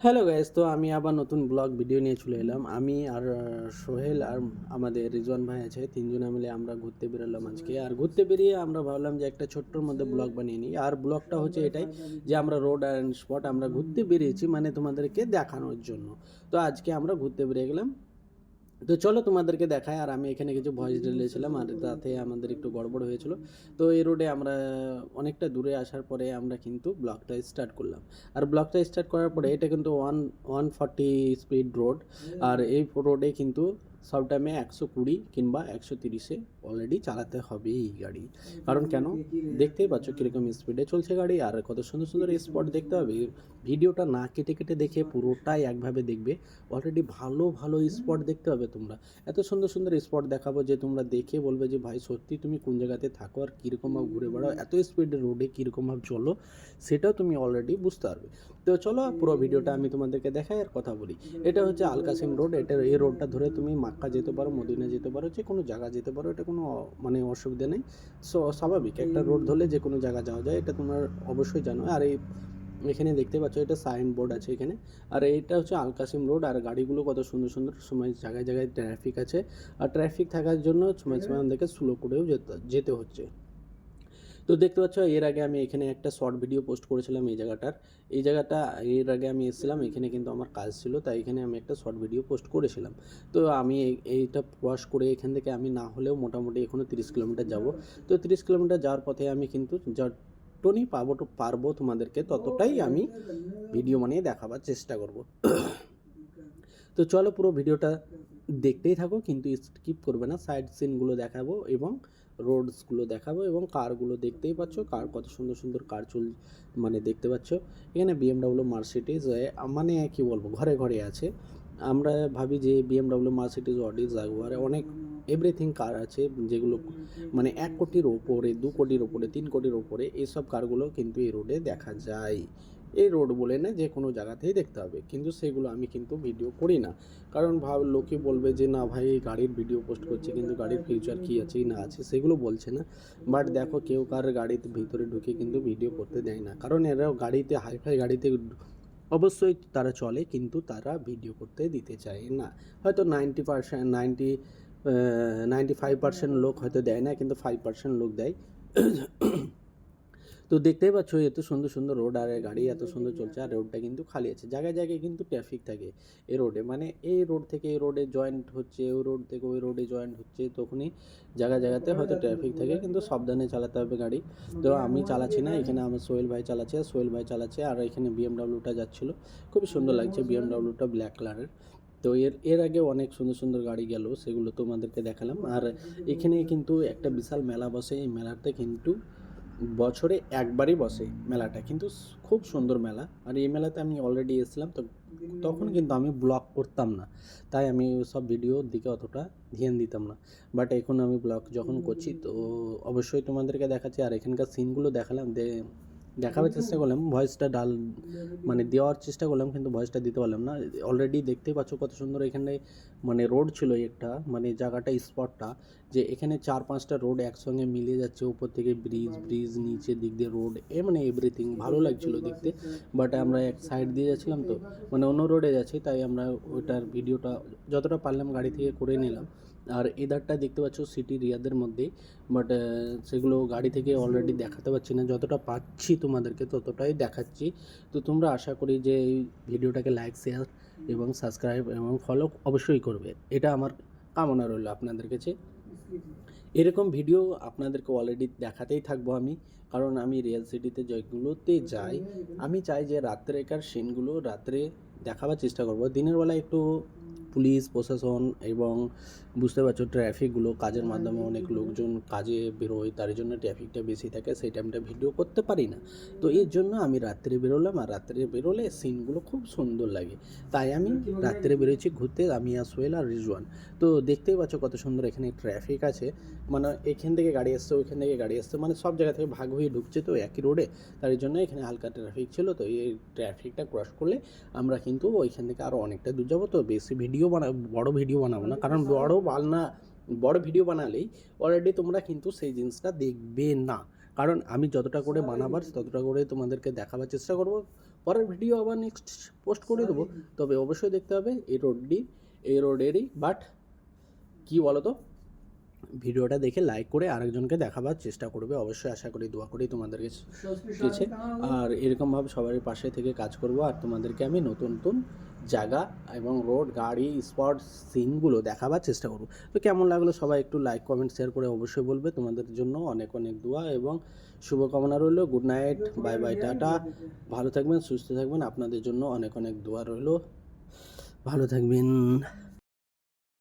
Hello guys, তো আমি আবার নতুন ব্লগ ভিডিও নিয়ে চলে এলাম। আমি আর সোহেল আর আমাদের রিজওয়ান ভাই আছে, তিনজনে মিলে আমরা ঘুরতে বেরোলাম আজকে। আর ঘুরতে বেরিয়ে আমরা ভাবলাম যে একটা ছোট্টর মধ্যে ব্লগ বানিয়ে নিই। আর ব্লগটা হচ্ছে এটাই যে আমরা রোড অ্যান্ড স্পট আমরা ঘুরতে বেরিয়েছি, মানে তোমাদেরকে দেখানোর জন্য। তো আজকে আমরা ঘুরতে বেরিয়ে গেলাম। তো চলো তোমাদেরকে দেখায়। আর আমি এখানে কিছু ভয়েস ঢেলেছিলাম, আর তাতে আমাদের একটু গড়বড় হয়েছিল। তো এই রোডে আমরা অনেকটা দূরে আসার পরে আমরা কিন্তু ব্লগটা স্টার্ট করলাম। আর ব্লগটা স্টার্ট করার পরে এটা কিন্তু 140 স্পিড রোড। আর এই রোডে কিন্তু সব টাইমে 120 কিংবা 130-এ অলরেডি চালাতে হবে এই গাড়ি। কারণ কেন, দেখতেই পাচ্ছ কীরকম স্পিডে চলছে গাড়ি, আর কত সুন্দর সুন্দর স্পট দেখতে হবে। ভিডিওটা না কেটে কেটে দেখে পুরোটাই একভাবে দেখবে। অলরেডি ভালো ভালো স্পট দেখতে হবে তোমরা। এত সুন্দর সুন্দর স্পট দেখাবো যে তোমরা দেখে বলবে যে ভাই সত্যি তুমি কোন জায়গাতে থাকো আর কীরকমভাবে ঘুরে বেড়াও, এত স্পিডে রোডে কীরকমভাবে চলো সেটাও তুমি অলরেডি বুঝতে পারবে। তো চলো পুরো ভিডিওটা আমি তোমাদেরকে দেখাই আর কথা বলি। এটা হচ্ছে আল কাসিম রোড। এই রোডটা ধরে তুমি মাক্কা যেতে পারো, মদিনা যেতে পারো, যে কোনো জায়গা যেতে পারো। এটা কোনো মানে অসুবিধা নেই। স্বাভাবিক একটা রোড ধরলে যে কোনো জায়গা যাওয়া যায়, এটা তোমরা অবশ্যই জানো। আর এখানে দেখতে পাচ্ছ এটা সাইন বোর্ড আছে এখানে। আর এটা হচ্ছে আল কাসিম রোড। আর গাড়িগুলো কত সুন্দর সুন্দর, সময় জায়গায় জায়গায় ট্রাফিক আছে। আর ট্রাফিক থাকার জন্য সময় সময় আমাদেরকে স্লো করেও যেতে হচ্ছে। তো দেখতে পাচ্ছ এর আগে আমি এখানে একটা শর্ট ভিডিও পোস্ট করেছিলাম এই জায়গাটা এর আগে আমি এসেছিলাম এখানে, কিন্তু আমার কাজ ছিল, তাই এখানে আমি একটা শর্ট ভিডিও পোস্ট করেছিলাম। তো আমি এইটা ক্রস করে এখান থেকে আমি না হলেও মোটামুটি এখনও 30 কিলোমিটার যাব। তো 30 কিলোমিটার যাওয়ার পথে আমি কিন্তু যতটুকুনি পারবো তোমাদেরকে ততটাই আমি ভিডিও বানিয়ে দেখাবার চেষ্টা করব। তো চলো পুরো ভিডিওটা দেখতেই থাকো, কিন্তু স্কিপ করবে না। সাইড সিনগুলো দেখাবো এবং রোডসগুলো দেখাবো এবং কারগুলো দেখতেই পাচ্ছ, কার কত সুন্দর সুন্দর কার মানে দেখতে পাচ্ছ। এখানে বিএমডাব্লিউ মার্সিডিজ মানে কি বলবো, ঘরে ঘরে আছে। আমরা ভাবি যে বিএমডাব্লিউ মার্সিডিজ অডি জাগুয়ার অনেক এভরিথিং কার আছে, যেগুলো মানে 1 কোটির ওপরে, 2 কোটির ওপরে, 3 কোটির ওপরে এইসব কারগুলো কিন্তু এই রোডে দেখা যায়। এই রোড বলে না, যে কোনো জায়গাতেই দেখতে হবে, কিন্তু সেগুলো আমি কিন্তু ভিডিও করি না। কারণ লোকে বলবে যে না ভাই এই গাড়ির ভিডিও পোস্ট করছে, কিন্তু গাড়ির ফিউচার কী আছে না আছে সেগুলো বলছে না। বাট দেখো, কেউ কার গাড়িতে ভিতরে ঢুকে কিন্তু ভিডিও করতে দেয় না, কারণ এরাও গাড়িতে হাইফাই গাড়িতে অবশ্যই তারা চলে, কিন্তু তারা ভিডিও করতে দিতে চায় না। হয়তো 95% লোক হয়তো দেয় না, কিন্তু 5% লোক দেয়। তো দেখতেই পাচ্ছ এত সুন্দর সুন্দর রোড, আর গাড়ি এত সুন্দর চলছে, আর রোডটা কিন্তু খালি আছে। জায়গায় জায়গায় কিন্তু ট্রাফিক থাকে এই রোডে, মানে এই রোড থেকে এই রোডে জয়েন্ট হচ্ছে, ওই রোড থেকে ওই রোডে জয়েন্ট হচ্ছে, তখনই জায়গায় জায়গাতে হয়তো ট্রাফিক থাকে, কিন্তু সাবধানে চালাতে হবে গাড়ি। তো আমি চালাচ্ছি না, এখানে আমার সোহেল ভাই চালাচ্ছে। আর এখানে বিএমডাব্লিউটা যাচ্ছিলো, খুবই সুন্দর লাগছে বিএমডাব্লিউটা, ব্ল্যাক কালারের। তো এর আগে অনেক সুন্দর সুন্দর গাড়ি গেল, সেগুলো তোমাদেরকে দেখালাম। আর এখানে কিন্তু একটা বিশাল মেলা বসে, এই মেলাতে কিন্তু বছরে একবারই বসে মেলাটা, কিন্তু খুব সুন্দর মেলা। আর এই মেলাতে আমি অলরেডি এসেছিলাম, তো তখন কিন্তু আমি ব্লগ করতাম না, তাই আমি সব ভিডিওর দিকে অতটা ধ্যান দিতাম না। বাট এখন আমি ব্লগ যখন করছি তো অবশ্যই তোমাদেরকে দেখাচ্ছি। আর এখানকার সিনগুলো দেখাবার চেষ্টা করলাম, ভয়েসটা মানে দেওয়ার চেষ্টা করলাম, কিন্তু ভয়েসটা দিতে পারলাম না। অলরেডি দেখতেই পাচ্ছ কত সুন্দর এখানে মানে রোড ছিল একটা, মানে জায়গাটা স্পটটা, যে এখানে 4-5টা রোড একসঙ্গে মিলে যাচ্ছে, উপর থেকে ব্রিজ নিচের দিক দিয়ে রোড, মানে এভরিথিং ভালো লাগছিল দেখতে। বাট আমরা এক সাইড দিয়ে যাচ্ছিলাম, তো মানে অন্য রোডে যাচ্ছি, তাই আমরা ওইটার ভিডিওটা যতটা পারলাম গাড়ি থেকে করে নিলাম। আর এদারটা দেখতে পাচ্ছ সিটি রিয়াদের মধ্যেই, বাট সেগুলো গাড়ি থেকে অলরেডি দেখাতে পারছি না, যতটা পাচ্ছি তোমাদেরকে ততটাই দেখাচ্ছি। তো তোমরা আশা করি যে এই ভিডিওটাকে লাইক, শেয়ার এবং সাবস্ক্রাইব এবং ফলো অবশ্যই করবে, এটা আমার কামনা রইল আপনাদের কাছে। এরকম ভিডিও আপনাদেরকে অলরেডি দেখাতেই থাকবো আমি, কারণ আমি রিয়েল সিটিতে যেগুলোতে যাই, আমি চাই যে রাত্রেকার সিনগুলো রাত্রে দেখাবার চেষ্টা করব। দিনের বেলা একটু পুলিশ প্রশাসন এবং বুঝতে পারছো ট্রাফিকগুলো, কাজের মাধ্যমে অনেক লোকজন কাজে বেরোয়, তার জন্য ট্রাফিকটা বেশি থাকে, সেই টাইমটা ভিডিও করতে পারি না। তো এর জন্য আমি রাত্রে বেরোলাম, আর রাত্রে বেরোলে সিনগুলো খুব সুন্দর লাগে, তাই আমি রাত্রে বেরোচ্ছি ঘুরতে, আমি আর সোহেল আর রিজওয়ান। তো দেখতেই পাচ্ছ কত সুন্দর এখানে ট্রাফিক আছে, মানে এখান থেকে গাড়ি আসছে, ওইখান থেকে গাড়ি আসছে, মানে সব জায়গা থেকে ভাগ হয়ে ঢুকছে তো একই রোডে, তার জন্য এখানে হালকা ট্রাফিক ছিল। তো এই ট্রাফিকটা ক্রস করলে আমরা কিন্তু ওইখান থেকে আরও অনেকটা দূর যাবো। তো বেশি ভিডিও বড় ভিডিও বানাবো না, কারণ বড় ভিডিও বানালেই অলরেডি তোমরা কিন্তু সেই জিনিসটা দেখবে না, কারণ আমি যতটা করে বানাবার ততটা করে তোমাদেরকে দেখাবার চেষ্টা করব। পরের ভিডিও আবার নেক্সট পোস্ট করে দেবো, তবে অবশ্যই দেখতে হবে এই রোডেরই। বাট কী বলো তো, ভিডিওটা দেখে লাইক করে আরেকজনকে দেখাবার চেষ্টা করবে, অবশ্যই আশা করি, দোয়া করি তোমাদের কাছে। আর এরকমভাবে সবার পাশে থেকে কাজ করব, আর তোমাদেরকে আমি নতুন নতুন জায়গা এবং রোড, গাড়ি, স্পট, সিনগুলো দেখাবার চেষ্টা করব। তো কেমন লাগলো সবাই একটু লাইক, কমেন্ট, শেয়ার করে অবশ্যই বলবে। তোমাদের জন্য অনেক অনেক দোয়া এবং শুভকামনা রইল। Good night, bye bye, tata. ভালো থাকবেন, সুস্থ থাকবেন, আপনাদের জন্য অনেক অনেক দোয়া রইল। ভালো থাকবেন।